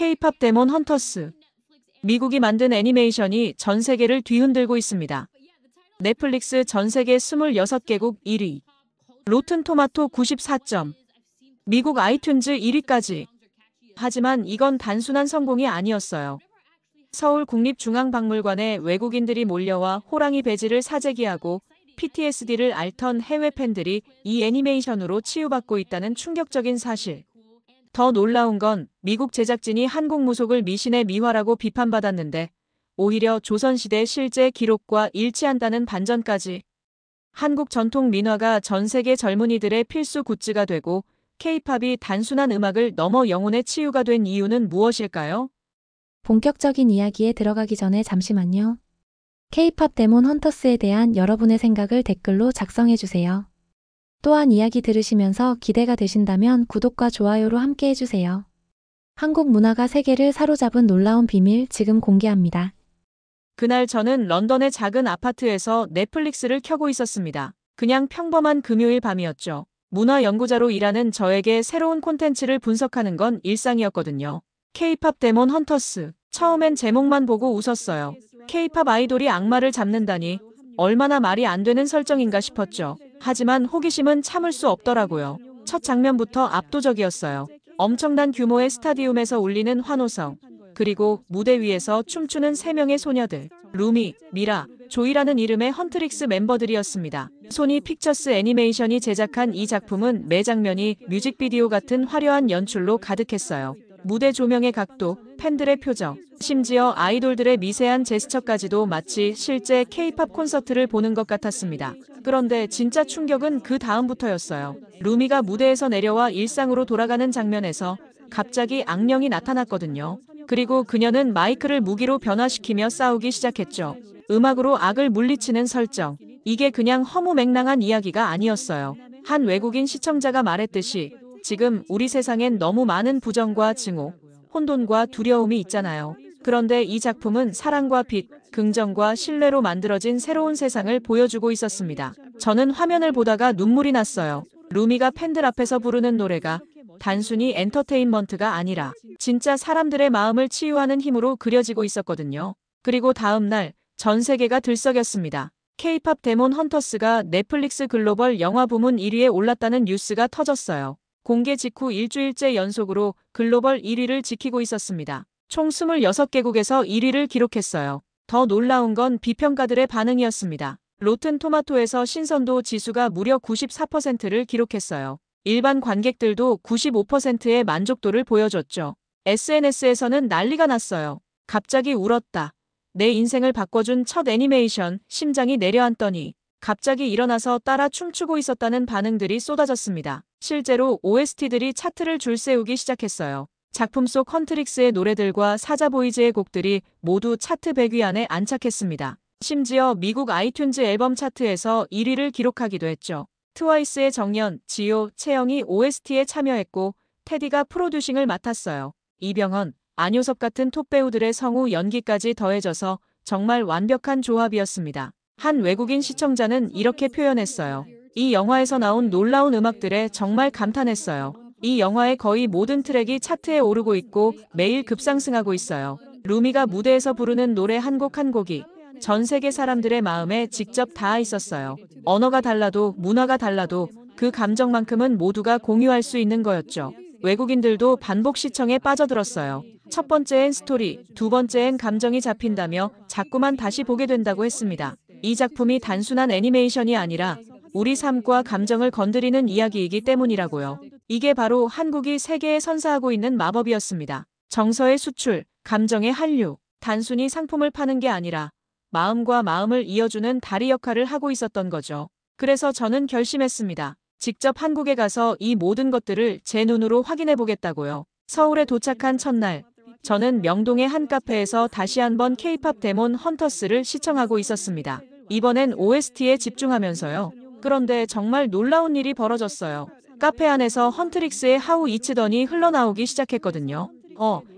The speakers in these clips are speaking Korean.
K-팝 데몬 헌터스. 미국이 만든 애니메이션이 전 세계를 뒤흔들고 있습니다. 넷플릭스 전 세계 26개국 1위. 로튼 토마토 94점. 미국 아이튠즈 1위까지. 하지만 이건 단순한 성공이 아니었어요. 서울 국립중앙박물관에 외국인들이 몰려와 호랑이 배지를 사재기하고 PTSD를 앓던 해외 팬들이 이 애니메이션으로 치유받고 있다는 충격적인 사실. 더 놀라운 건 미국 제작진이 한국 무속을 미신의 미화라고 비판받았는데 오히려 조선시대 실제 기록과 일치한다는 반전까지. 한국 전통 민화가 전 세계 젊은이들의 필수 굿즈가 되고 K-팝이 단순한 음악을 넘어 영혼의 치유가 된 이유는 무엇일까요? 본격적인 이야기에 들어가기 전에 잠시만요. K-팝 데몬 헌터스에 대한 여러분의 생각을 댓글로 작성해주세요. 또한 이야기 들으시면서 기대가 되신다면 구독과 좋아요로 함께 해주세요. 한국 문화가 세계를 사로잡은 놀라운 비밀 지금 공개합니다. 그날 저는 런던의 작은 아파트에서 넷플릭스를 켜고 있었습니다. 그냥 평범한 금요일 밤이었죠. 문화 연구자로 일하는 저에게 새로운 콘텐츠를 분석하는 건 일상이었거든요. K-팝 데몬 헌터스. 처음엔 제목만 보고 웃었어요. K-팝 아이돌이 악마를 잡는다니 얼마나 말이 안 되는 설정인가 싶었죠. 하지만 호기심은 참을 수 없더라고요. 첫 장면부터 압도적이었어요. 엄청난 규모의 스타디움에서 울리는 환호성. 그리고 무대 위에서 춤추는 3명의 소녀들. 루미, 미라, 조이라는 이름의 헌트릭스 멤버들이었습니다. 소니 픽처스 애니메이션이 제작한 이 작품은 매 장면이 뮤직비디오 같은 화려한 연출로 가득했어요. 무대 조명의 각도, 팬들의 표정, 심지어 아이돌들의 미세한 제스처까지도 마치 실제 K-팝 콘서트를 보는 것 같았습니다. 그런데 진짜 충격은 그 다음부터였어요. 루미가 무대에서 내려와 일상으로 돌아가는 장면에서 갑자기 악령이 나타났거든요. 그리고 그녀는 마이크를 무기로 변화시키며 싸우기 시작했죠. 음악으로 악을 물리치는 설정. 이게 그냥 허무맹랑한 이야기가 아니었어요. 한 외국인 시청자가 말했듯이 지금 우리 세상엔 너무 많은 부정과 증오, 혼돈과 두려움이 있잖아요. 그런데 이 작품은 사랑과 빛, 긍정과 신뢰로 만들어진 새로운 세상을 보여주고 있었습니다. 저는 화면을 보다가 눈물이 났어요. 루미가 팬들 앞에서 부르는 노래가 단순히 엔터테인먼트가 아니라 진짜 사람들의 마음을 치유하는 힘으로 그려지고 있었거든요. 그리고 다음 날 전 세계가 들썩였습니다. K-팝 데몬 헌터스가 넷플릭스 글로벌 영화 부문 1위에 올랐다는 뉴스가 터졌어요. 공개 직후 일주일째 연속으로 글로벌 1위를 지키고 있었습니다. 총 26개국에서 1위를 기록했어요. 더 놀라운 건 비평가들의 반응이었습니다. 로튼 토마토에서 신선도 지수가 무려 94%를 기록했어요. 일반 관객들도 95%의 만족도를 보여줬죠. SNS에서는 난리가 났어요. 갑자기 울었다. 내 인생을 바꿔준 첫 애니메이션, 심장이 내려앉더니 갑자기 일어나서 따라 춤추고 있었다는 반응들이 쏟아졌습니다. 실제로 OST들이 차트를 줄세우기 시작했어요. 작품 속 헌트릭스의 노래들과 사자보이즈의 곡들이 모두 차트 100위 안에 안착했습니다. 심지어 미국 아이튠즈 앨범 차트에서 1위를 기록하기도 했죠. 트와이스의 정연, 지효, 채영이 OST에 참여했고 테디가 프로듀싱을 맡았어요. 이병헌, 안효섭 같은 톱배우들의 성우 연기까지 더해져서 정말 완벽한 조합이었습니다. 한 외국인 시청자는 이렇게 표현했어요. 이 영화에서 나온 놀라운 음악들에 정말 감탄했어요. 이 영화의 거의 모든 트랙이 차트에 오르고 있고 매일 급상승하고 있어요. 루미가 무대에서 부르는 노래 한 곡 한 곡이 전 세계 사람들의 마음에 직접 닿아 있었어요. 언어가 달라도 문화가 달라도 그 감정만큼은 모두가 공유할 수 있는 거였죠. 외국인들도 반복 시청에 빠져들었어요. 첫 번째엔 스토리, 두 번째엔 감정이 잡힌다며 자꾸만 다시 보게 된다고 했습니다. 이 작품이 단순한 애니메이션이 아니라 우리 삶과 감정을 건드리는 이야기이기 때문이라고요. 이게 바로 한국이 세계에 선사하고 있는 마법이었습니다. 정서의 수출, 감정의 한류, 단순히 상품을 파는 게 아니라 마음과 마음을 이어주는 다리 역할을 하고 있었던 거죠. 그래서 저는 결심했습니다. 직접 한국에 가서 이 모든 것들을 제 눈으로 확인해 보겠다고요. 서울에 도착한 첫날, 저는 명동의 한 카페에서 다시 한번 K-팝 데몬 헌터스를 시청하고 있었습니다. 이번엔 OST에 집중하면서요. 그런데 정말 놀라운 일이 벌어졌어요. 카페 안에서 헌트릭스의 하우 이츠던이 흘러나오기 시작했거든요.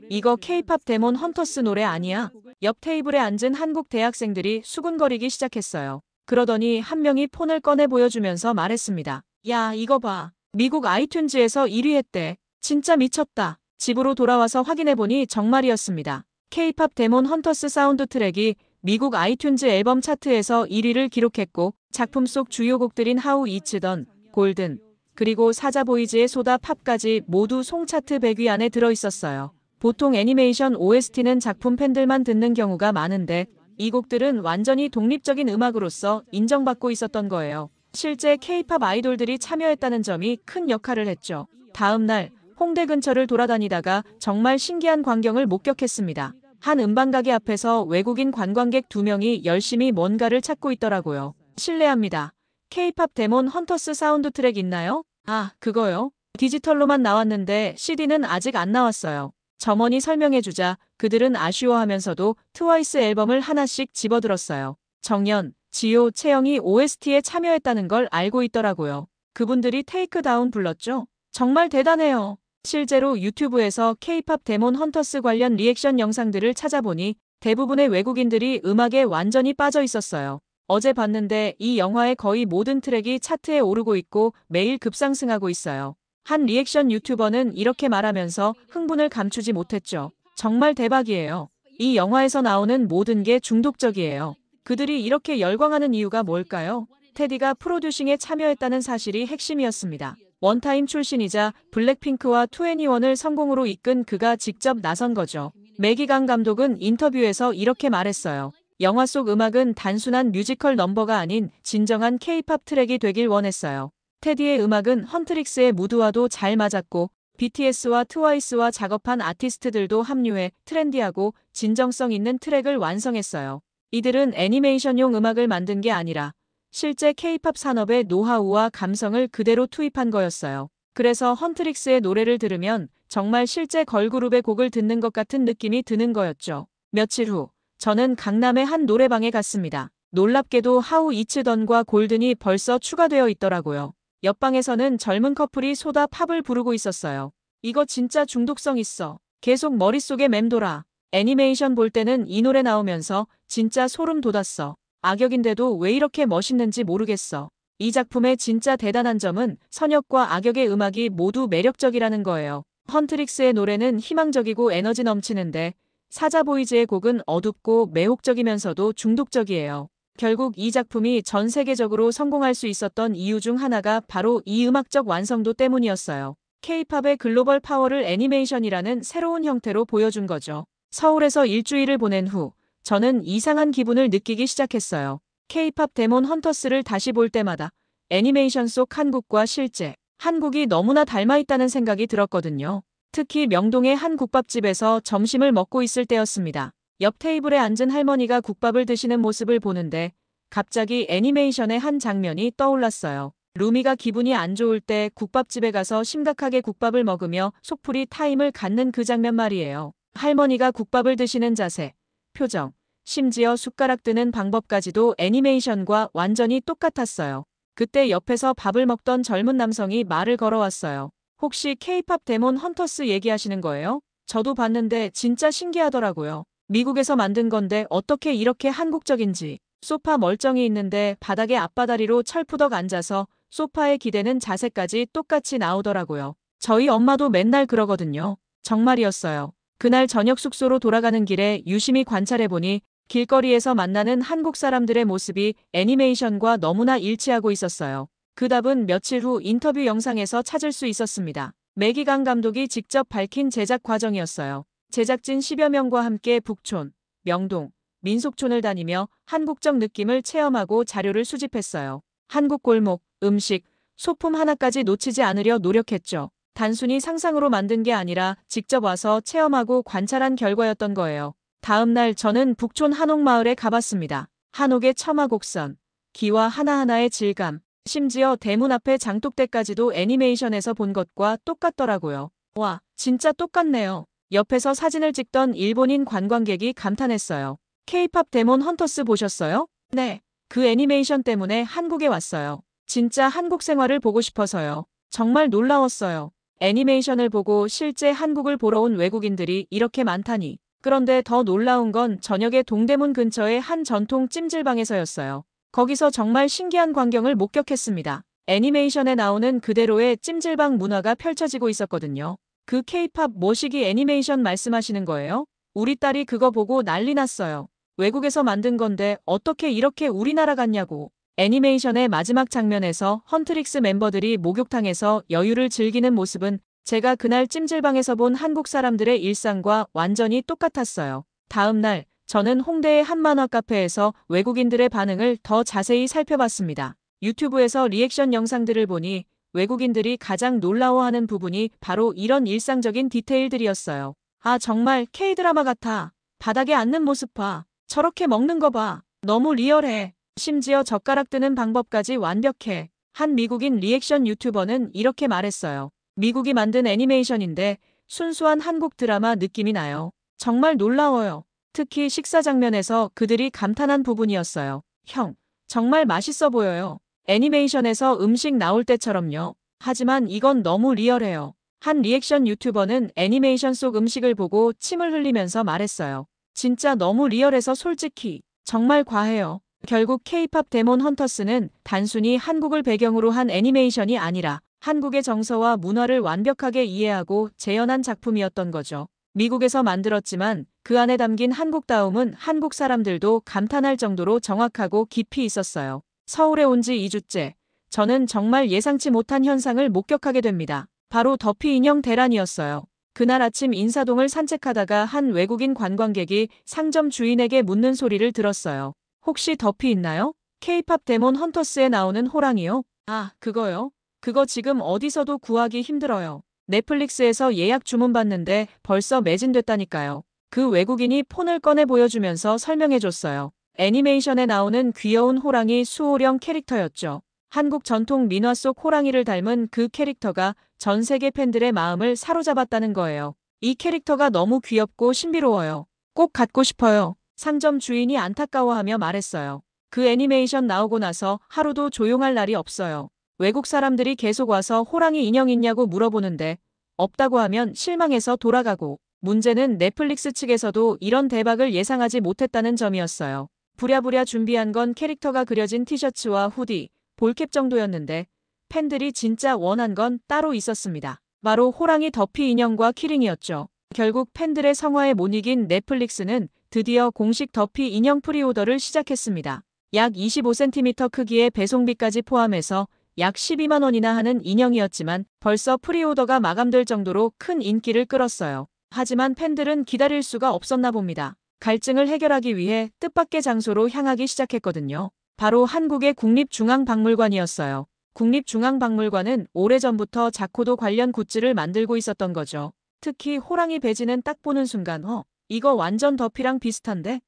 이거 K-팝 데몬 헌터스 노래 아니야? 옆 테이블에 앉은 한국 대학생들이 수군거리기 시작했어요. 그러더니 한 명이 폰을 꺼내 보여주면서 말했습니다. 야, 이거 봐. 미국 아이튠즈에서 1위 했대. 진짜 미쳤다. 집으로 돌아와서 확인해보니 정말이었습니다. K-팝 데몬 헌터스 사운드 트랙이 미국 아이튠즈 앨범 차트에서 1위를 기록했고 작품 속 주요 곡들인 하우 이츠던, 골든, 그리고 사자보이즈의 소다 팝까지 모두 송 차트 100위 안에 들어있었어요. 보통 애니메이션 OST는 작품 팬들만 듣는 경우가 많은데 이 곡들은 완전히 독립적인 음악으로서 인정받고 있었던 거예요. 실제 K-팝 아이돌들이 참여했다는 점이 큰 역할을 했죠. 다음 날 홍대 근처를 돌아다니다가 정말 신기한 광경을 목격했습니다. 한 음반가게 앞에서 외국인 관광객 2명이 열심히 뭔가를 찾고 있더라고요. 실례합니다. K-팝 데몬 헌터스 사운드 트랙 있나요? 아, 그거요? 디지털로만 나왔는데 CD는 아직 안 나왔어요. 점원이 설명해주자 그들은 아쉬워하면서도 트와이스 앨범을 하나씩 집어들었어요. 정연, 지효, 채영이 OST에 참여했다는 걸 알고 있더라고요. 그분들이 테이크다운 불렀죠? 정말 대단해요. 실제로 유튜브에서 K-팝 데몬 헌터스 관련 리액션 영상들을 찾아보니 대부분의 외국인들이 음악에 완전히 빠져 있었어요. 어제 봤는데 이 영화의 거의 모든 트랙이 차트에 오르고 있고 매일 급상승하고 있어요. 한 리액션 유튜버는 이렇게 말하면서 흥분을 감추지 못했죠. 정말 대박이에요. 이 영화에서 나오는 모든 게 중독적이에요. 그들이 이렇게 열광하는 이유가 뭘까요? 테디가 프로듀싱에 참여했다는 사실이 핵심이었습니다. 원타임 출신이자 블랙핑크와 2NE1을 성공으로 이끈 그가 직접 나선 거죠. 매기강 감독은 인터뷰에서 이렇게 말했어요. 영화 속 음악은 단순한 뮤지컬 넘버가 아닌 진정한 K-팝 트랙이 되길 원했어요. 테디의 음악은 헌트릭스의 무드와도 잘 맞았고 BTS와 트와이스와 작업한 아티스트들도 합류해 트렌디하고 진정성 있는 트랙을 완성했어요. 이들은 애니메이션용 음악을 만든 게 아니라 실제 K-팝 산업의 노하우와 감성을 그대로 투입한 거였어요. 그래서 헌트릭스의 노래를 들으면 정말 실제 걸그룹의 곡을 듣는 것 같은 느낌이 드는 거였죠. 며칠 후 저는 강남의 한 노래방에 갔습니다. 놀랍게도 하우 이츠던과 골든이 벌써 추가되어 있더라고요. 옆방에서는 젊은 커플이 소다 팝을 부르고 있었어요. 이거 진짜 중독성 있어. 계속 머릿속에 맴돌아. 애니메이션 볼 때는 이 노래 나오면서 진짜 소름 돋았어. 악역인데도 왜 이렇게 멋있는지 모르겠어. 이 작품의 진짜 대단한 점은 선역과 악역의 음악이 모두 매력적이라는 거예요. 헌트릭스의 노래는 희망적이고 에너지 넘치는데 사자보이즈의 곡은 어둡고 매혹적이면서도 중독적이에요. 결국 이 작품이 전 세계적으로 성공할 수 있었던 이유 중 하나가 바로 이 음악적 완성도 때문이었어요. K-팝의 글로벌 파워를 애니메이션이라는 새로운 형태로 보여준 거죠. 서울에서 일주일을 보낸 후 저는 이상한 기분을 느끼기 시작했어요. K-팝 데몬 헌터스를 다시 볼 때마다 애니메이션 속 한국과 실제 한국이 너무나 닮아 있다는 생각이 들었거든요. 특히 명동의 한 국밥집에서 점심을 먹고 있을 때였습니다. 옆 테이블에 앉은 할머니가 국밥을 드시는 모습을 보는데 갑자기 애니메이션의 한 장면이 떠올랐어요. 루미가 기분이 안 좋을 때 국밥집에 가서 심각하게 국밥을 먹으며 속풀이 타임을 갖는 그 장면 말이에요. 할머니가 국밥을 드시는 자세, 표정, 심지어 숟가락 드는 방법까지도 애니메이션과 완전히 똑같았어요. 그때 옆에서 밥을 먹던 젊은 남성이 말을 걸어왔어요. 혹시 K-팝 데몬 헌터스 얘기하시는 거예요? 저도 봤는데 진짜 신기하더라고요. 미국에서 만든 건데 어떻게 이렇게 한국적인지. 소파 멀쩡히 있는데 바닥에 앞바다리로 철푸덕 앉아서 소파에 기대는 자세까지 똑같이 나오더라고요. 저희 엄마도 맨날 그러거든요. 정말이었어요. 그날 저녁 숙소로 돌아가는 길에 유심히 관찰해보니 길거리에서 만나는 한국 사람들의 모습이 애니메이션과 너무나 일치하고 있었어요. 그 답은 며칠 후 인터뷰 영상에서 찾을 수 있었습니다. 매기강 감독이 직접 밝힌 제작 과정이었어요. 제작진 10여 명과 함께 북촌, 명동, 민속촌을 다니며 한국적 느낌을 체험하고 자료를 수집했어요. 한국 골목, 음식, 소품 하나까지 놓치지 않으려 노력했죠. 단순히 상상으로 만든 게 아니라 직접 와서 체험하고 관찰한 결과였던 거예요. 다음 날 저는 북촌 한옥마을에 가봤습니다. 한옥의 처마곡선, 기와 하나하나의 질감, 심지어 대문 앞의 장독대까지도 애니메이션에서 본 것과 똑같더라고요. 와, 진짜 똑같네요. 옆에서 사진을 찍던 일본인 관광객이 감탄했어요. K-팝 데몬 헌터스 보셨어요? 네. 그 애니메이션 때문에 한국에 왔어요. 진짜 한국 생활을 보고 싶어서요. 정말 놀라웠어요. 애니메이션을 보고 실제 한국을 보러 온 외국인들이 이렇게 많다니. 그런데 더 놀라운 건 저녁에 동대문 근처의 한 전통 찜질방에서였어요. 거기서 정말 신기한 광경을 목격했습니다. 애니메이션에 나오는 그대로의 찜질방 문화가 펼쳐지고 있었거든요. 그 K-팝 모시기 애니메이션 말씀하시는 거예요? 우리 딸이 그거 보고 난리 났어요. 외국에서 만든 건데 어떻게 이렇게 우리나라 같냐고. 애니메이션의 마지막 장면에서 헌트릭스 멤버들이 목욕탕에서 여유를 즐기는 모습은 제가 그날 찜질방에서 본 한국 사람들의 일상과 완전히 똑같았어요. 다음 날 저는 홍대의 한 만화 카페에서 외국인들의 반응을 더 자세히 살펴봤습니다. 유튜브에서 리액션 영상들을 보니 외국인들이 가장 놀라워하는 부분이 바로 이런 일상적인 디테일들이었어요. 아, 정말 K-드라마 같아. 바닥에 앉는 모습 봐. 저렇게 먹는 거 봐. 너무 리얼해. 심지어 젓가락 드는 방법까지 완벽해. 한 미국인 리액션 유튜버는 이렇게 말했어요. 미국이 만든 애니메이션인데 순수한 한국 드라마 느낌이 나요. 정말 놀라워요. 특히 식사 장면에서 그들이 감탄한 부분이었어요. 형, 정말 맛있어 보여요. 애니메이션에서 음식 나올 때처럼요. 하지만 이건 너무 리얼해요. 한 리액션 유튜버는 애니메이션 속 음식을 보고 침을 흘리면서 말했어요. 진짜 너무 리얼해서 솔직히 정말 과해요. 결국 K-팝 데몬 헌터스는 단순히 한국을 배경으로 한 애니메이션이 아니라 한국의 정서와 문화를 완벽하게 이해하고 재현한 작품이었던 거죠. 미국에서 만들었지만 그 안에 담긴 한국다움은 한국 사람들도 감탄할 정도로 정확하고 깊이 있었어요. 서울에 온 지 2주째, 저는 정말 예상치 못한 현상을 목격하게 됩니다. 바로 더피 인형 대란이었어요. 그날 아침 인사동을 산책하다가 한 외국인 관광객이 상점 주인에게 묻는 소리를 들었어요. 혹시 더피 있나요? K-팝 데몬 헌터스에 나오는 호랑이요? 아, 그거요? 그거 지금 어디서도 구하기 힘들어요. 넷플릭스에서 예약 주문받는데 벌써 매진됐다니까요. 그 외국인이 폰을 꺼내 보여주면서 설명해줬어요. 애니메이션에 나오는 귀여운 호랑이 수호령 캐릭터였죠. 한국 전통 민화 속 호랑이를 닮은 그 캐릭터가 전 세계 팬들의 마음을 사로잡았다는 거예요. 이 캐릭터가 너무 귀엽고 신비로워요. 꼭 갖고 싶어요. 상점 주인이 안타까워하며 말했어요. 그 애니메이션 나오고 나서 하루도 조용할 날이 없어요. 외국 사람들이 계속 와서 호랑이 인형 있냐고 물어보는데 없다고 하면 실망해서 돌아가고, 문제는 넷플릭스 측에서도 이런 대박을 예상하지 못했다는 점이었어요. 부랴부랴 준비한 건 캐릭터가 그려진 티셔츠와 후디, 볼캡 정도였는데 팬들이 진짜 원한 건 따로 있었습니다. 바로 호랑이 더피 인형과 키링이었죠. 결국 팬들의 성화에 못 이긴 넷플릭스는 드디어 공식 더피 인형 프리오더를 시작했습니다. 약 25cm 크기의 배송비까지 포함해서 약 12만 원이나 하는 인형이었지만 벌써 프리오더가 마감될 정도로 큰 인기를 끌었어요. 하지만 팬들은 기다릴 수가 없었나 봅니다. 갈증을 해결하기 위해 뜻밖의 장소로 향하기 시작했거든요. 바로 한국의 국립중앙박물관이었어요. 국립중앙박물관은 오래전부터 자코도 관련 굿즈를 만들고 있었던 거죠. 특히 호랑이 배지는 딱 보는 순간 이거 완전 더피랑 비슷한데?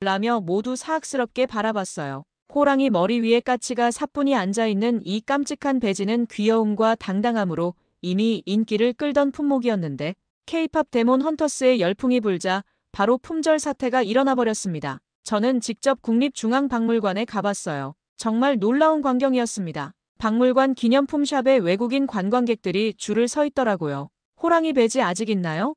라며 모두 사악스럽게 바라봤어요. 호랑이 머리 위에 까치가 사뿐히 앉아있는 이 깜찍한 배지는 귀여움과 당당함으로 이미 인기를 끌던 품목이었는데 K-팝 데몬 헌터스의 열풍이 불자 바로 품절 사태가 일어나 버렸습니다. 저는 직접 국립중앙박물관에 가봤어요. 정말 놀라운 광경이었습니다. 박물관 기념품 샵에 외국인 관광객들이 줄을 서 있더라고요. 호랑이 배지 아직 있나요?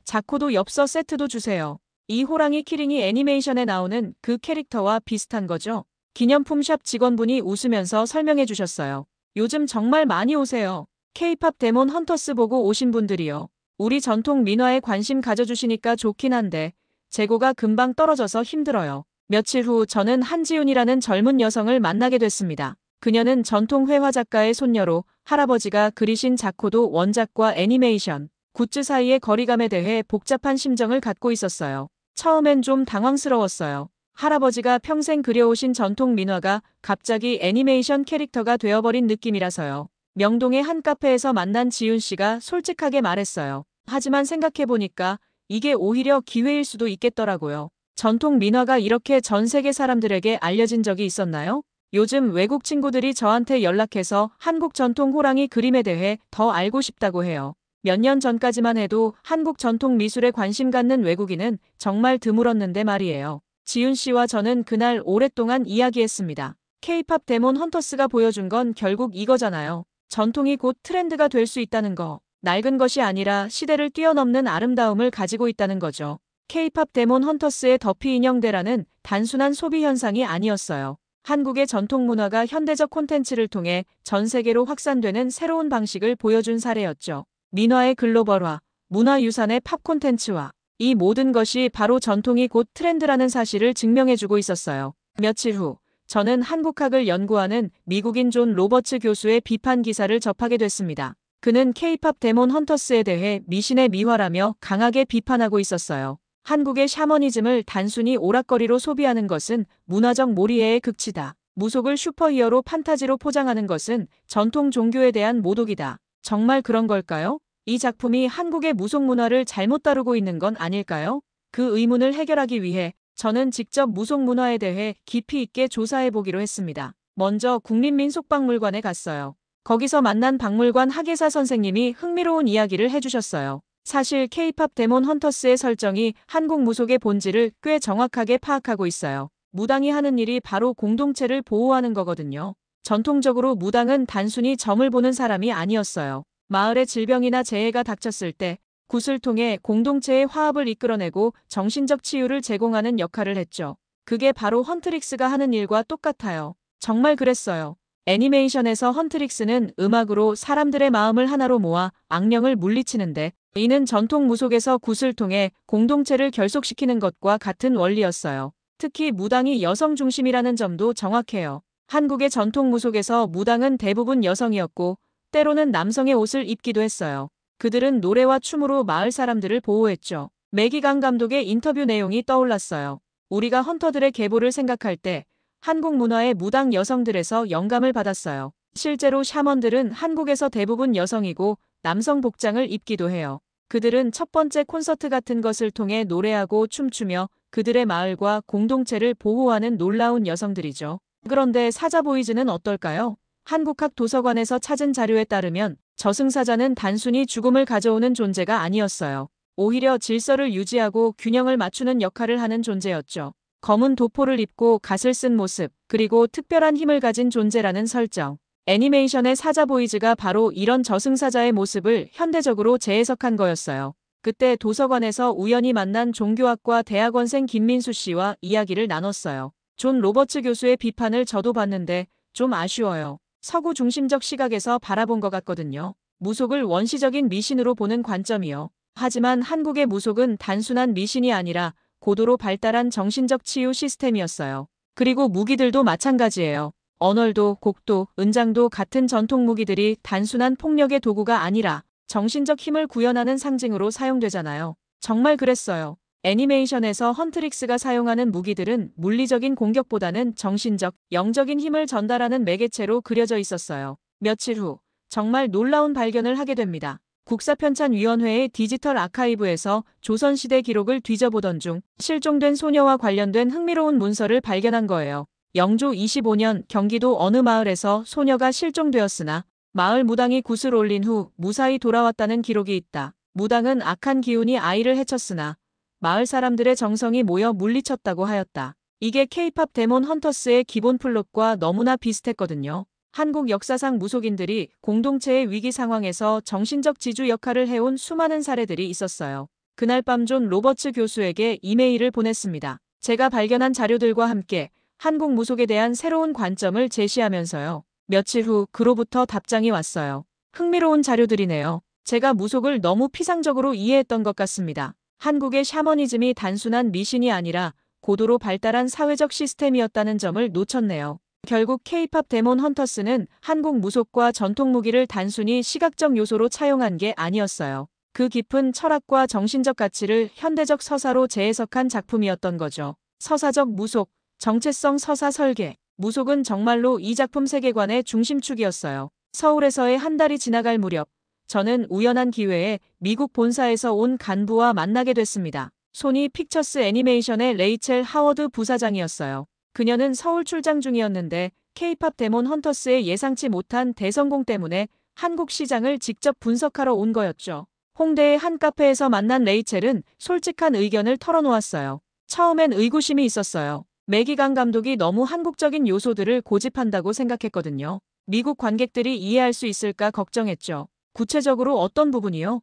자코도 엽서 세트도 주세요. 이 호랑이 키링이 애니메이션에 나오는 그 캐릭터와 비슷한 거죠? 기념품 샵 직원분이 웃으면서 설명해 주셨어요. 요즘 정말 많이 오세요. K-팝 데몬 헌터스 보고 오신 분들이요. 우리 전통 민화에 관심 가져주시니까 좋긴 한데 재고가 금방 떨어져서 힘들어요. 며칠 후 저는 한지윤이라는 젊은 여성을 만나게 됐습니다. 그녀는 전통 회화 작가의 손녀로 할아버지가 그리신 자코도 원작과 애니메이션, 굿즈 사이의 거리감에 대해 복잡한 심정을 갖고 있었어요. 처음엔 좀 당황스러웠어요. 할아버지가 평생 그려오신 전통 민화가 갑자기 애니메이션 캐릭터가 되어버린 느낌이라서요. 명동의 한 카페에서 만난 지윤 씨가 솔직하게 말했어요. 하지만 생각해보니까 이게 오히려 기회일 수도 있겠더라고요. 전통 민화가 이렇게 전 세계 사람들에게 알려진 적이 있었나요? 요즘 외국 친구들이 저한테 연락해서 한국 전통 호랑이 그림에 대해 더 알고 싶다고 해요. 몇 년 전까지만 해도 한국 전통 미술에 관심 갖는 외국인은 정말 드물었는데 말이에요. 지윤 씨와 저는 그날 오랫동안 이야기했습니다. K-팝 데몬 헌터스가 보여준 건 결국 이거잖아요. 전통이 곧 트렌드가 될 수 있다는 거. 낡은 것이 아니라 시대를 뛰어넘는 아름다움을 가지고 있다는 거죠. K-팝 데몬 헌터스의 더피 인형 대란은 단순한 소비 현상이 아니었어요. 한국의 전통 문화가 현대적 콘텐츠를 통해 전 세계로 확산되는 새로운 방식을 보여준 사례였죠. 민화의 글로벌화, 문화유산의 팝 콘텐츠화. 이 모든 것이 바로 전통이 곧 트렌드라는 사실을 증명해주고 있었어요. 며칠 후, 저는 한국학을 연구하는 미국인 존 로버츠 교수의 비판 기사를 접하게 됐습니다. 그는 K-팝 데몬 헌터스에 대해 미신의 미화라며 강하게 비판하고 있었어요. 한국의 샤머니즘을 단순히 오락거리로 소비하는 것은 문화적 몰이해의 극치다. 무속을 슈퍼히어로 판타지로 포장하는 것은 전통 종교에 대한 모독이다. 정말 그런 걸까요? 이 작품이 한국의 무속 문화를 잘못 다루고 있는 건 아닐까요? 그 의문을 해결하기 위해 저는 직접 무속 문화에 대해 깊이 있게 조사해 보기로 했습니다. 먼저 국립민속박물관에 갔어요. 거기서 만난 박물관 학예사 선생님이 흥미로운 이야기를 해주셨어요. 사실 K-팝 데몬 헌터스의 설정이 한국 무속의 본질을 꽤 정확하게 파악하고 있어요. 무당이 하는 일이 바로 공동체를 보호하는 거거든요. 전통적으로 무당은 단순히 점을 보는 사람이 아니었어요. 마을에 질병이나 재해가 닥쳤을 때 굿을 통해 공동체의 화합을 이끌어내고 정신적 치유를 제공하는 역할을 했죠. 그게 바로 헌트릭스가 하는 일과 똑같아요. 정말 그랬어요. 애니메이션에서 헌트릭스는 음악으로 사람들의 마음을 하나로 모아 악령을 물리치는데 이는 전통 무속에서 굿을 통해 공동체를 결속시키는 것과 같은 원리였어요. 특히 무당이 여성 중심이라는 점도 정확해요. 한국의 전통 무속에서 무당은 대부분 여성이었고 때로는 남성의 옷을 입기도 했어요. 그들은 노래와 춤으로 마을 사람들을 보호했죠. 매기강 감독의 인터뷰 내용이 떠올랐어요. 우리가 헌터들의 계보를 생각할 때 한국 문화의 무당 여성들에서 영감을 받았어요. 실제로 샤먼들은 한국에서 대부분 여성이고 남성 복장을 입기도 해요. 그들은 첫 번째 콘서트 같은 것을 통해 노래하고 춤추며 그들의 마을과 공동체를 보호하는 놀라운 여성들이죠. 그런데 사자보이즈는 어떨까요? 한국학 도서관에서 찾은 자료에 따르면 저승사자는 단순히 죽음을 가져오는 존재가 아니었어요. 오히려 질서를 유지하고 균형을 맞추는 역할을 하는 존재였죠. 검은 도포를 입고 갓을 쓴 모습, 그리고 특별한 힘을 가진 존재라는 설정. 애니메이션의 사자보이즈가 바로 이런 저승사자의 모습을 현대적으로 재해석한 거였어요. 그때 도서관에서 우연히 만난 종교학과 대학원생 김민수 씨와 이야기를 나눴어요. 존 로버츠 교수의 비판을 저도 봤는데 좀 아쉬워요. 서구 중심적 시각에서 바라본 것 같거든요. 무속을 원시적인 미신으로 보는 관점이요. 하지만 한국의 무속은 단순한 미신이 아니라 고도로 발달한 정신적 치유 시스템이었어요. 그리고 무기들도 마찬가지예요. 언월도, 곡도, 은장도 같은 전통 무기들이 단순한 폭력의 도구가 아니라 정신적 힘을 구현하는 상징으로 사용되잖아요. 정말 그랬어요. 애니메이션에서 헌트릭스가 사용하는 무기들은 물리적인 공격보다는 정신적, 영적인 힘을 전달하는 매개체로 그려져 있었어요. 며칠 후 정말 놀라운 발견을 하게 됩니다. 국사편찬위원회의 디지털 아카이브에서 조선시대 기록을 뒤져보던 중 실종된 소녀와 관련된 흥미로운 문서를 발견한 거예요. 영조 25년 경기도 어느 마을에서 소녀가 실종되었으나 마을 무당이 굿을 올린 후 무사히 돌아왔다는 기록이 있다. 무당은 악한 기운이 아이를 해쳤으나 마을 사람들의 정성이 모여 물리쳤다고 하였다. 이게 K-팝 데몬 헌터스의 기본 플롯과 너무나 비슷했거든요. 한국 역사상 무속인들이 공동체의 위기 상황에서 정신적 지주 역할을 해온 수많은 사례들이 있었어요. 그날 밤 존 로버츠 교수에게 이메일을 보냈습니다. 제가 발견한 자료들과 함께 한국 무속에 대한 새로운 관점을 제시하면서요. 며칠 후 그로부터 답장이 왔어요. 흥미로운 자료들이네요. 제가 무속을 너무 피상적으로 이해했던 것 같습니다. 한국의 샤머니즘이 단순한 미신이 아니라 고도로 발달한 사회적 시스템이었다는 점을 놓쳤네요. 결국 K-팝 데몬 헌터스는 한국 무속과 전통 무기를 단순히 시각적 요소로 차용한 게 아니었어요. 그 깊은 철학과 정신적 가치를 현대적 서사로 재해석한 작품이었던 거죠. 서사적 무속, 정체성 서사 설계. 무속은 정말로 이 작품 세계관의 중심축이었어요. 서울에서의 한 달이 지나갈 무렵 저는 우연한 기회에 미국 본사에서 온 간부와 만나게 됐습니다. 소니 픽처스 애니메이션의 레이첼 하워드 부사장이었어요. 그녀는 서울 출장 중이었는데 K-팝 데몬 헌터스의 예상치 못한 대성공 때문에 한국 시장을 직접 분석하러 온 거였죠. 홍대의 한 카페에서 만난 레이첼은 솔직한 의견을 털어놓았어요. 처음엔 의구심이 있었어요. 매기강 감독이 너무 한국적인 요소들을 고집한다고 생각했거든요. 미국 관객들이 이해할 수 있을까 걱정했죠. 구체적으로 어떤 부분이요?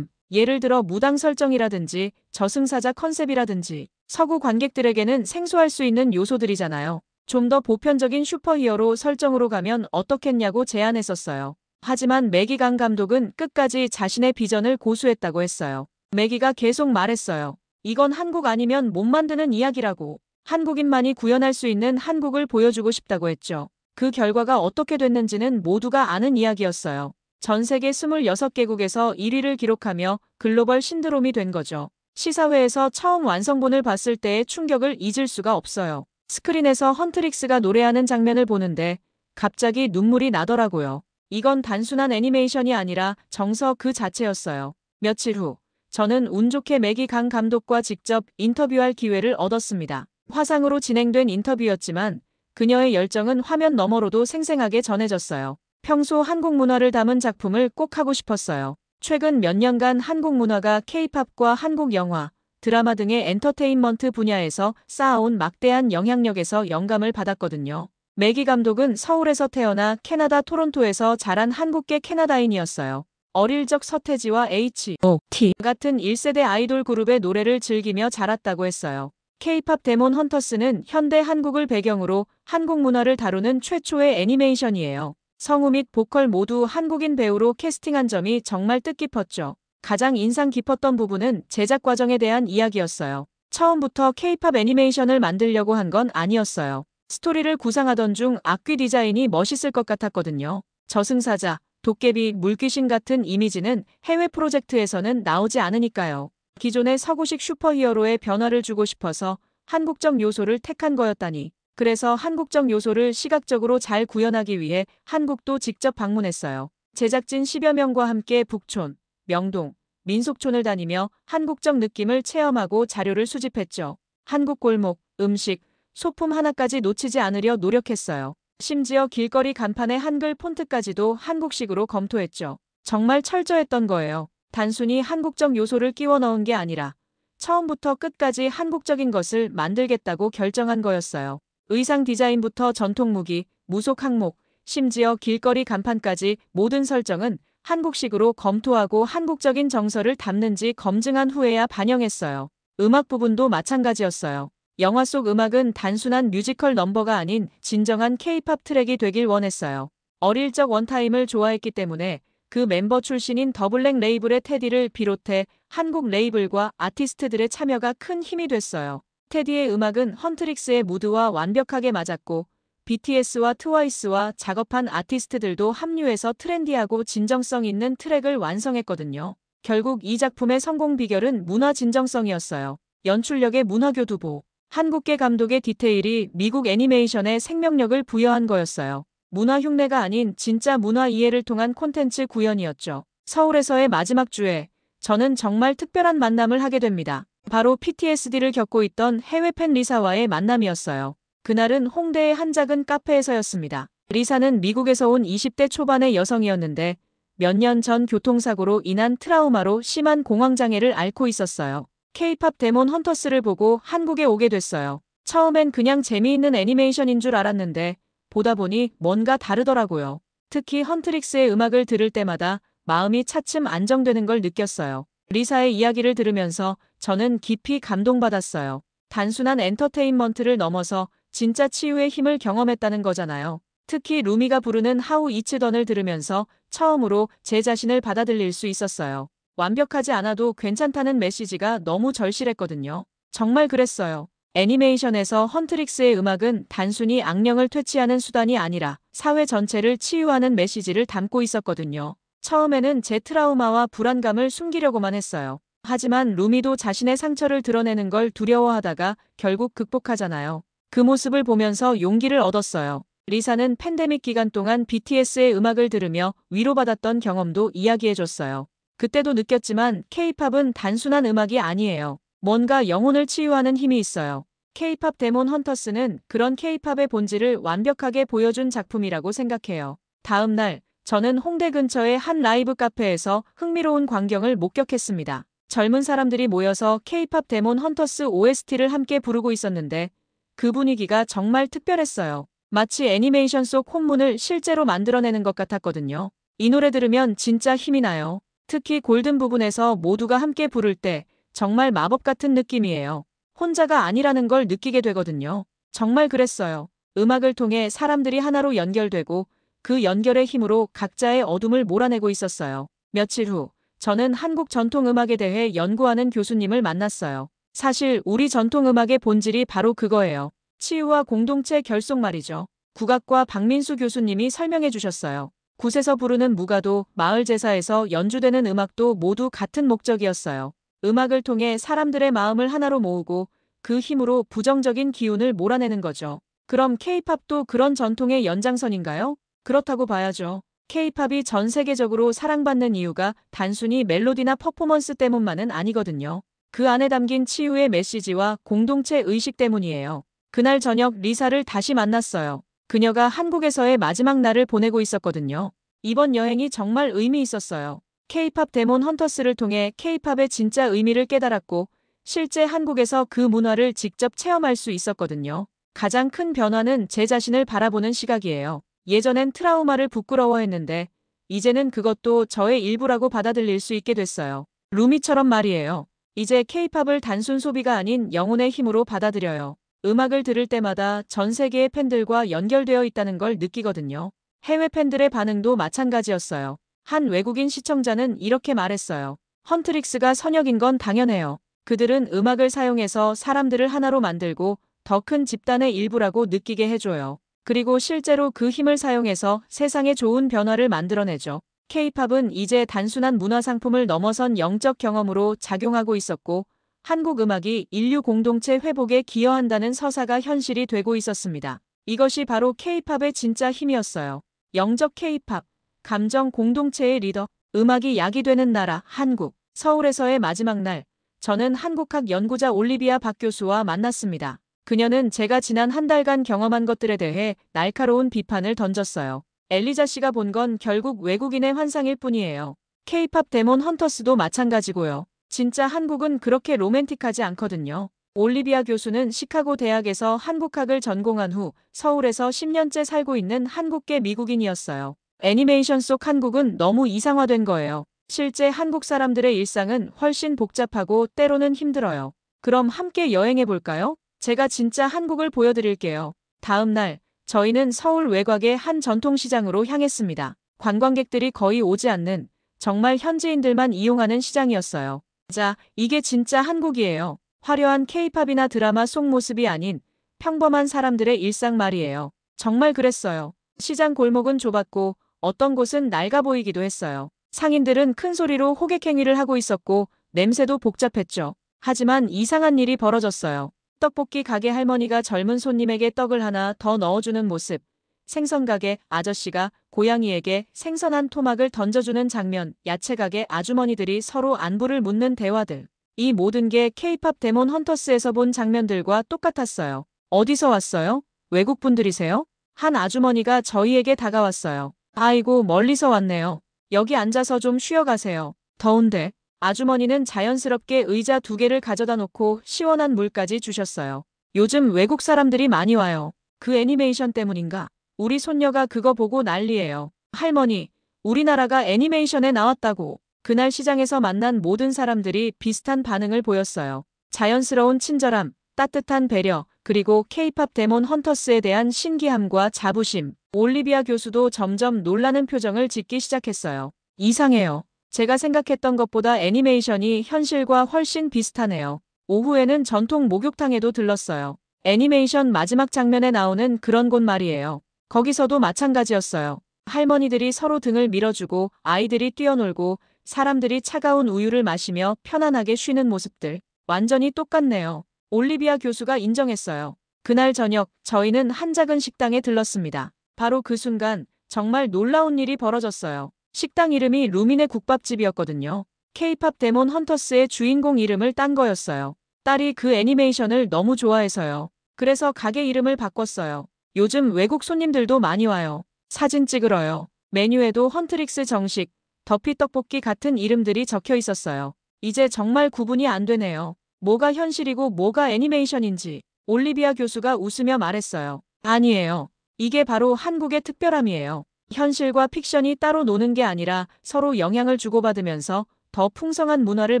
예를 들어 무당 설정이라든지 저승사자 컨셉이라든지 서구 관객들에게는 생소할 수 있는 요소들이잖아요. 좀 더 보편적인 슈퍼히어로 설정으로 가면 어떻겠냐고 제안했었어요. 하지만 매기 강 감독은 끝까지 자신의 비전을 고수했다고 했어요. 매기가 계속 말했어요. 이건 한국 아니면 못 만드는 이야기라고. 한국인만이 구현할 수 있는 한국을 보여주고 싶다고 했죠. 그 결과가 어떻게 됐는지는 모두가 아는 이야기였어요. 전 세계 26개국에서 1위를 기록하며 글로벌 신드롬이 된 거죠. 시사회에서 처음 완성본을 봤을 때의 충격을 잊을 수가 없어요. 스크린에서 헌트릭스가 노래하는 장면을 보는데 갑자기 눈물이 나더라고요. 이건 단순한 애니메이션이 아니라 정서 그 자체였어요. 며칠 후 저는 운 좋게 매기 강 감독과 직접 인터뷰할 기회를 얻었습니다. 화상으로 진행된 인터뷰였지만 그녀의 열정은 화면 너머로도 생생하게 전해졌어요. 평소 한국 문화를 담은 작품을 꼭 하고 싶었어요. 최근 몇 년간 한국 문화가 K-팝과 한국 영화, 드라마 등의 엔터테인먼트 분야에서 쌓아온 막대한 영향력에서 영감을 받았거든요. 매기 감독은 서울에서 태어나 캐나다 토론토에서 자란 한국계 캐나다인이었어요. 어릴 적 서태지와 H.O.T 같은 1세대 아이돌 그룹의 노래를 즐기며 자랐다고 했어요. K-팝 데몬 헌터스는 현대 한국을 배경으로 한국 문화를 다루는 최초의 애니메이션이에요. 성우 및 보컬 모두 한국인 배우로 캐스팅한 점이 정말 뜻깊었죠. 가장 인상 깊었던 부분은 제작 과정에 대한 이야기였어요. 처음부터 K-팝 애니메이션을 만들려고 한 건 아니었어요. 스토리를 구상하던 중 악귀 디자인이 멋있을 것 같았거든요. 저승사자, 도깨비, 물귀신 같은 이미지는 해외 프로젝트에서는 나오지 않으니까요. 기존의 서구식 슈퍼히어로에 변화를 주고 싶어서 한국적 요소를 택한 거였다니. 그래서 한국적 요소를 시각적으로 잘 구현하기 위해 한국도 직접 방문했어요. 제작진 10여 명과 함께 북촌, 명동, 민속촌을 다니며 한국적 느낌을 체험하고 자료를 수집했죠. 한국 골목, 음식, 소품 하나까지 놓치지 않으려 노력했어요. 심지어 길거리 간판의 한글 폰트까지도 한국식으로 검토했죠. 정말 철저했던 거예요. 단순히 한국적 요소를 끼워 넣은 게 아니라 처음부터 끝까지 한국적인 것을 만들겠다고 결정한 거였어요. 의상 디자인부터 전통 무기, 무속 항목, 심지어 길거리 간판까지 모든 설정은 한국식으로 검토하고 한국적인 정서를 담는지 검증한 후에야 반영했어요. 음악 부분도 마찬가지였어요. 영화 속 음악은 단순한 뮤지컬 넘버가 아닌 진정한 K-팝 트랙이 되길 원했어요. 어릴 적 원타임을 좋아했기 때문에 그 멤버 출신인 더블랙 레이블의 테디를 비롯해 한국 레이블과 아티스트들의 참여가 큰 힘이 됐어요. 테디의 음악은 헌트릭스의 무드와 완벽하게 맞았고 BTS와 트와이스와 작업한 아티스트들도 합류해서 트렌디하고 진정성 있는 트랙을 완성했거든요. 결국 이 작품의 성공 비결은 문화 진정성이었어요. 연출력의 문화교두보, 한국계 감독의 디테일이 미국 애니메이션에 생명력을 부여한 거였어요. 문화 흉내가 아닌 진짜 문화 이해를 통한 콘텐츠 구현이었죠. 서울에서의 마지막 주에 저는 정말 특별한 만남을 하게 됩니다. 바로 PTSD를 겪고 있던 해외 팬 리사와의 만남이었어요. 그날은 홍대의 한 작은 카페에서였습니다. 리사는 미국에서 온 20대 초반의 여성이었는데 몇 년 전 교통사고로 인한 트라우마로 심한 공황장애를 앓고 있었어요. K-팝 데몬 헌터스를 보고 한국에 오게 됐어요. 처음엔 그냥 재미있는 애니메이션인 줄 알았는데 보다 보니 뭔가 다르더라고요. 특히 헌트릭스의 음악을 들을 때마다 마음이 차츰 안정되는 걸 느꼈어요. 리사의 이야기를 들으면서 저는 깊이 감동받았어요. 단순한 엔터테인먼트를 넘어서 진짜 치유의 힘을 경험했다는 거잖아요. 특히 루미가 부르는 하우 이츠던을 들으면서 처음으로 제 자신을 받아들일 수 있었어요. 완벽하지 않아도 괜찮다는 메시지가 너무 절실했거든요. 정말 그랬어요. 애니메이션에서 헌트릭스의 음악은 단순히 악령을 퇴치하는 수단이 아니라 사회 전체를 치유하는 메시지를 담고 있었거든요. 처음에는 제 트라우마와 불안감을 숨기려고만 했어요. 하지만 루미도 자신의 상처를 드러내는 걸 두려워하다가 결국 극복하잖아요. 그 모습을 보면서 용기를 얻었어요. 리사는 팬데믹 기간 동안 BTS의 음악을 들으며 위로받았던 경험도 이야기해줬어요. 그때도 느꼈지만 K-팝은 단순한 음악이 아니에요. 뭔가 영혼을 치유하는 힘이 있어요. K-팝 데몬 헌터스는 그런 K-팝의 본질을 완벽하게 보여준 작품이라고 생각해요. 다음 날 저는 홍대 근처의 한 라이브 카페에서 흥미로운 광경을 목격했습니다. 젊은 사람들이 모여서 K-팝 데몬 헌터스 OST를 함께 부르고 있었는데 그 분위기가 정말 특별했어요. 마치 애니메이션 속 혼문을 실제로 만들어내는 것 같았거든요. 이 노래 들으면 진짜 힘이 나요. 특히 골든 부분에서 모두가 함께 부를 때 정말 마법 같은 느낌이에요. 혼자가 아니라는 걸 느끼게 되거든요. 정말 그랬어요. 음악을 통해 사람들이 하나로 연결되고 그 연결의 힘으로 각자의 어둠을 몰아내고 있었어요. 며칠 후, 저는 한국 전통음악에 대해 연구하는 교수님을 만났어요. 사실 우리 전통음악의 본질이 바로 그거예요. 치유와 공동체 결속 말이죠. 국악과 박민수 교수님이 설명해 주셨어요. 굿에서 부르는 무가도, 마을 제사에서 연주되는 음악도 모두 같은 목적이었어요. 음악을 통해 사람들의 마음을 하나로 모으고 그 힘으로 부정적인 기운을 몰아내는 거죠. 그럼 K-팝도 그런 전통의 연장선인가요? 그렇다고 봐야죠. K-팝이 전 세계적으로 사랑받는 이유가 단순히 멜로디나 퍼포먼스 때문만은 아니거든요. 그 안에 담긴 치유의 메시지와 공동체 의식 때문이에요. 그날 저녁 리사를 다시 만났어요. 그녀가 한국에서의 마지막 날을 보내고 있었거든요. 이번 여행이 정말 의미 있었어요. K-팝 데몬 헌터스를 통해 K-팝의 진짜 의미를 깨달았고 실제 한국에서 그 문화를 직접 체험할 수 있었거든요. 가장 큰 변화는 제 자신을 바라보는 시각이에요. 예전엔 트라우마를 부끄러워했는데 이제는 그것도 저의 일부라고 받아들일 수 있게 됐어요. 루미처럼 말이에요. 이제 K-팝을 단순 소비가 아닌 영혼의 힘으로 받아들여요. 음악을 들을 때마다 전 세계의 팬들과 연결되어 있다는 걸 느끼거든요. 해외 팬들의 반응도 마찬가지였어요. 한 외국인 시청자는 이렇게 말했어요. 헌트릭스가 선역인 건 당연해요. 그들은 음악을 사용해서 사람들을 하나로 만들고 더 큰 집단의 일부라고 느끼게 해줘요. 그리고 실제로 그 힘을 사용해서 세상에 좋은 변화를 만들어내죠. K-팝은 이제 단순한 문화상품을 넘어선 영적 경험으로 작용하고 있었고 한국 음악이 인류 공동체 회복에 기여한다는 서사가 현실이 되고 있었습니다. 이것이 바로 K-팝의 진짜 힘이었어요. 영적 K-팝, 감정 공동체의 리더, 음악이 약이 되는 나라, 한국. 서울에서의 마지막 날, 저는 한국학 연구자 올리비아 박 교수와 만났습니다. 그녀는 제가 지난 한 달간 경험한 것들에 대해 날카로운 비판을 던졌어요. 엘리자 씨가 본 건 결국 외국인의 환상일 뿐이에요. K-팝 데몬 헌터스도 마찬가지고요. 진짜 한국은 그렇게 로맨틱하지 않거든요. 올리비아 교수는 시카고 대학에서 한국학을 전공한 후 서울에서 10년째 살고 있는 한국계 미국인이었어요. 애니메이션 속 한국은 너무 이상화된 거예요. 실제 한국 사람들의 일상은 훨씬 복잡하고 때로는 힘들어요. 그럼 함께 여행해 볼까요? 제가 진짜 한국을 보여드릴게요. 다음 날, 저희는 서울 외곽의 한 전통시장으로 향했습니다. 관광객들이 거의 오지 않는 정말 현지인들만 이용하는 시장이었어요. 자, 이게 진짜 한국이에요. 화려한 K-팝이나 드라마 속 모습이 아닌 평범한 사람들의 일상 말이에요. 정말 그랬어요. 시장 골목은 좁았고 어떤 곳은 낡아 보이기도 했어요. 상인들은 큰 소리로 호객행위를 하고 있었고 냄새도 복잡했죠. 하지만 이상한 일이 벌어졌어요. 떡볶이 가게 할머니가 젊은 손님에게 떡을 하나 더 넣어주는 모습. 생선가게 아저씨가 고양이에게 생선한 토막을 던져주는 장면, 야채가게 아주머니들이 서로 안부를 묻는 대화들. 이 모든 게 K-팝 데몬 헌터스에서 본 장면들과 똑같았어요. 어디서 왔어요? 외국 분들이세요? 한 아주머니가 저희에게 다가왔어요. 아이고, 멀리서 왔네요. 여기 앉아서 좀 쉬어가세요. 더운데. 아주머니는 자연스럽게 의자 2개를 가져다 놓고 시원한 물까지 주셨어요. 요즘 외국 사람들이 많이 와요. 그 애니메이션 때문인가? 우리 손녀가 그거 보고 난리예요. 할머니, 우리나라가 애니메이션에 나왔다고. 그날 시장에서 만난 모든 사람들이 비슷한 반응을 보였어요. 자연스러운 친절함, 따뜻한 배려, 그리고 K-팝 데몬 헌터스에 대한 신기함과 자부심. 올리비아 교수도 점점 놀라는 표정을 짓기 시작했어요. 이상해요. 제가 생각했던 것보다 애니메이션이 현실과 훨씬 비슷하네요. 오후에는 전통 목욕탕에도 들렀어요. 애니메이션 마지막 장면에 나오는 그런 곳 말이에요. 거기서도 마찬가지였어요. 할머니들이 서로 등을 밀어주고 아이들이 뛰어놀고 사람들이 차가운 우유를 마시며 편안하게 쉬는 모습들. 완전히 똑같네요. 올리비아 교수가 인정했어요. 그날 저녁 저희는 한 작은 식당에 들렀습니다. 바로 그 순간 정말 놀라운 일이 벌어졌어요. 식당 이름이 루미네 국밥집이었거든요. K-팝 데몬 헌터스의 주인공 이름을 딴 거였어요. 딸이 그 애니메이션을 너무 좋아해서요. 그래서 가게 이름을 바꿨어요. 요즘 외국 손님들도 많이 와요. 사진 찍으러요. 메뉴에도 헌트릭스 정식, 더피 떡볶이 같은 이름들이 적혀 있었어요. 이제 정말 구분이 안 되네요. 뭐가 현실이고 뭐가 애니메이션인지. 올리비아 교수가 웃으며 말했어요. 아니에요. 이게 바로 한국의 특별함이에요. 현실과 픽션이 따로 노는 게 아니라 서로 영향을 주고받으면서 더 풍성한 문화를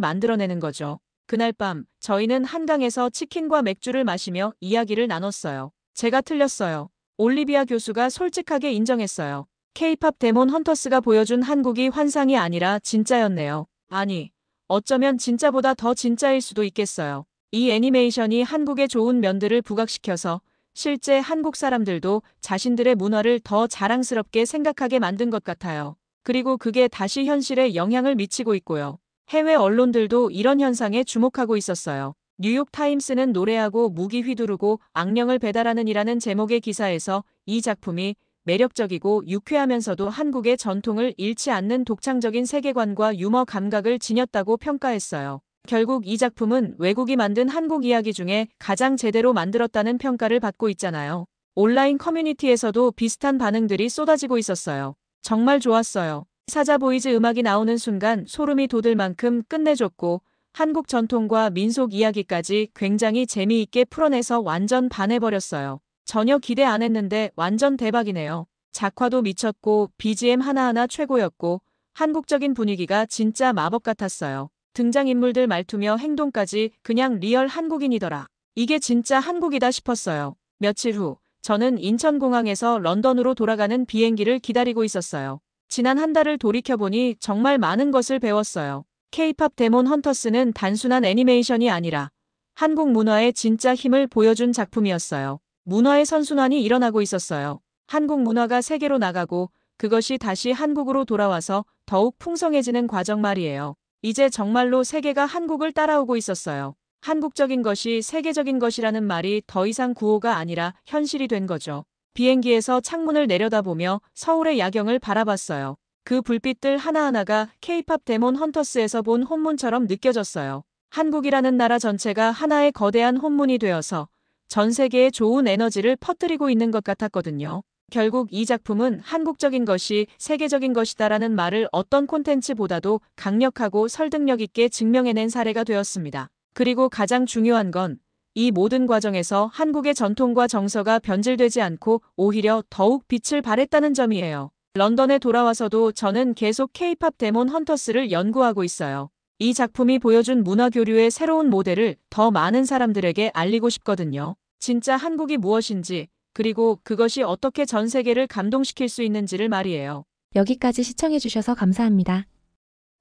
만들어내는 거죠. 그날 밤 저희는 한강에서 치킨과 맥주를 마시며 이야기를 나눴어요. 제가 틀렸어요. 올리비아 교수가 솔직하게 인정했어요. K-팝 데몬 헌터스가 보여준 한국이 환상이 아니라 진짜였네요. 아니, 어쩌면 진짜보다 더 진짜일 수도 있겠어요. 이 애니메이션이 한국의 좋은 면들을 부각시켜서 실제 한국 사람들도 자신들의 문화를 더 자랑스럽게 생각하게 만든 것 같아요. 그리고 그게 다시 현실에 영향을 미치고 있고요. 해외 언론들도 이런 현상에 주목하고 있었어요. 뉴욕타임스는 노래하고 무기 휘두르고 악령을 배달하는 이라는 제목의 기사에서 이 작품이 매력적이고 유쾌하면서도 한국의 전통을 잃지 않는 독창적인 세계관과 유머 감각을 지녔다고 평가했어요. 결국 이 작품은 외국이 만든 한국 이야기 중에 가장 제대로 만들었다는 평가를 받고 있잖아요. 온라인 커뮤니티에서도 비슷한 반응들이 쏟아지고 있었어요. 정말 좋았어요. 사자보이즈 음악이 나오는 순간 소름이 돋을 만큼 끝내줬고 한국 전통과 민속 이야기까지 굉장히 재미있게 풀어내서 완전 반해버렸어요. 전혀 기대 안 했는데 완전 대박이네요. 작화도 미쳤고 BGM 하나하나 최고였고 한국적인 분위기가 진짜 마법 같았어요. 등장인물들 말투며 행동까지 그냥 리얼 한국인이더라. 이게 진짜 한국이다 싶었어요. 며칠 후 저는 인천공항에서 런던으로 돌아가는 비행기를 기다리고 있었어요. 지난 한 달을 돌이켜보니 정말 많은 것을 배웠어요. K-팝 데몬 헌터스는 단순한 애니메이션이 아니라 한국 문화의 진짜 힘을 보여준 작품이었어요. 문화의 선순환이 일어나고 있었어요. 한국 문화가 세계로 나가고 그것이 다시 한국으로 돌아와서 더욱 풍성해지는 과정 말이에요. 이제 정말로 세계가 한국을 따라오고 있었어요. 한국적인 것이 세계적인 것이라는 말이 더 이상 구호가 아니라 현실이 된 거죠. 비행기에서 창문을 내려다보며 서울의 야경을 바라봤어요. 그 불빛들 하나하나가 K-팝 데몬 헌터스에서 본 혼문처럼 느껴졌어요. 한국이라는 나라 전체가 하나의 거대한 혼문이 되어서 전 세계에 좋은 에너지를 퍼뜨리고 있는 것 같았거든요. 결국 이 작품은 한국적인 것이 세계적인 것이다라는 말을 어떤 콘텐츠보다도 강력하고 설득력 있게 증명해낸 사례가 되었습니다. 그리고 가장 중요한 건 이 모든 과정에서 한국의 전통과 정서가 변질되지 않고 오히려 더욱 빛을 발했다는 점이에요. 런던에 돌아와서도 저는 계속 K-팝 데몬 헌터스를 연구하고 있어요. 이 작품이 보여준 문화 교류의 새로운 모델을 더 많은 사람들에게 알리고 싶거든요. 진짜 한국이 무엇인지, 그리고 그것이 어떻게 전 세계를 감동시킬 수 있는지를 말이에요. 여기까지 시청해주셔서 감사합니다.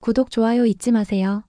구독, 좋아요 잊지 마세요.